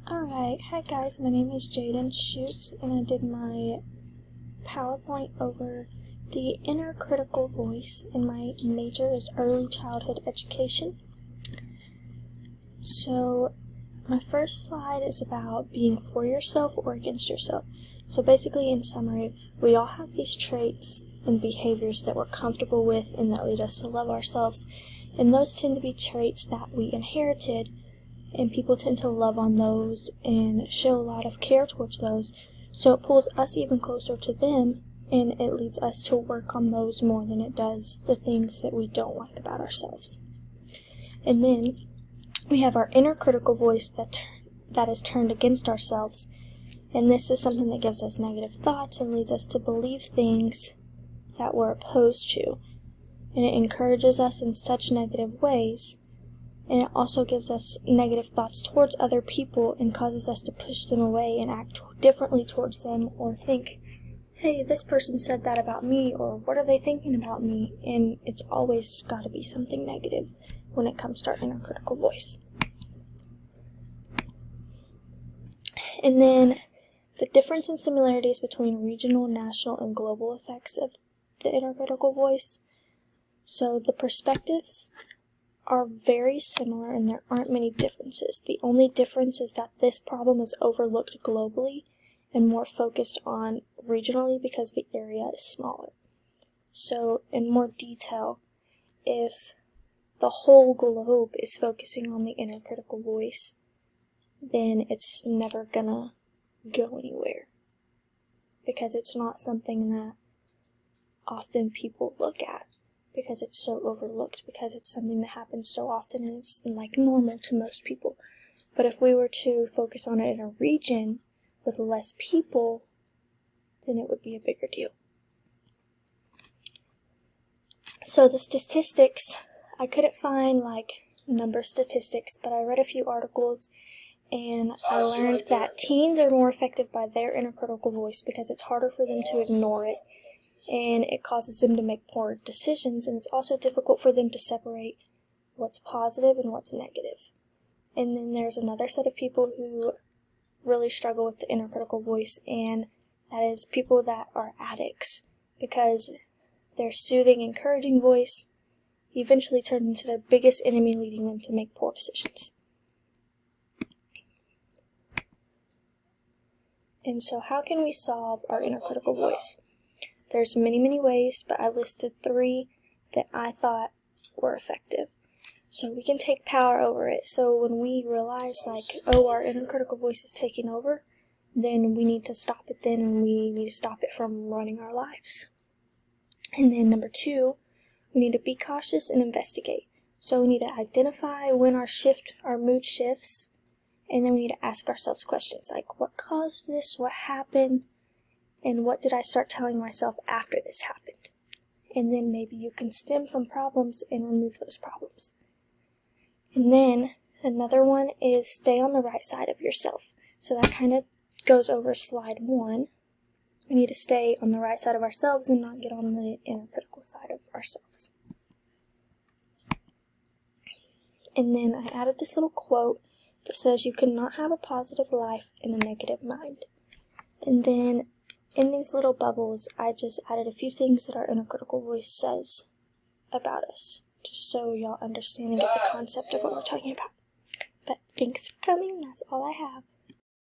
Alright, hi guys, my name is Jaden Schutz, and I did my PowerPoint over the inner critical voice, and my major is early childhood education. So, my first slide is about being for yourself or against yourself. So basically, in summary, we all have these traits and behaviors that we're comfortable with and that lead us to love ourselves, and those tend to be traits that we inherited, and people tend to love on those and show a lot of care towards those, so it pulls us even closer to them, and it leads us to work on those more than it does the things that we don't like about ourselves. And then we have our inner critical voice that is turned against ourselves, and this is something that gives us negative thoughts and leads us to believe things that we're opposed to, and it encourages us in such negative ways. And it also gives us negative thoughts towards other people and causes us to push them away and act differently towards them, or think, hey, this person said that about me, or what are they thinking about me? And it's always got to be something negative when it comes to our inner critical voice. And then the difference and similarities between regional, national, and global effects of the inner critical voice. So the perspectives are very similar and there aren't many differences. The only difference is that this problem is overlooked globally and more focused on regionally because the area is smaller. So in more detail, if the whole globe is focusing on the inner critical voice, then it's never gonna go anywhere because it's not something that often people look at, because it's so overlooked, because it's something that happens so often and it's like normal to most people. But if we were to focus on it in a region with less people, then it would be a bigger deal. So the statistics, I couldn't find like number statistics, but I read a few articles and I learned that teens are more affected by their inner critical voice because it's harder for them to ignore it, and it causes them to make poor decisions, and it's also difficult for them to separate what's positive and what's negative. And then there's another set of people who really struggle with the inner critical voice, and that is people that are addicts, because their soothing, encouraging voice eventually turns into their biggest enemy, leading them to make poor decisions. And so how can we solve our inner critical voice? There's many ways, but I listed 3 that I thought were effective. So we can take power over it. So when we realize like, oh, our inner critical voice is taking over, then we need to stop it then, and we need to stop it from running our lives. And then number 2, we need to be cautious and investigate. So we need to identify when our mood shifts, and then we need to ask ourselves questions like, what caused this? What happened? And what did I start telling myself after this happened? And then maybe you can stem from problems and remove those problems. And then another one is stay on the right side of yourself. So that kind of goes over slide 1. We need to stay on the right side of ourselves and not get on the inner critical side of ourselves. And then I added this little quote that says you cannot have a positive life in a negative mind. And then in these little bubbles, I just added a few things that our inner critical voice says about us, just so y'all understand and get the concept of what we're talking about. But thanks for coming. That's all I have.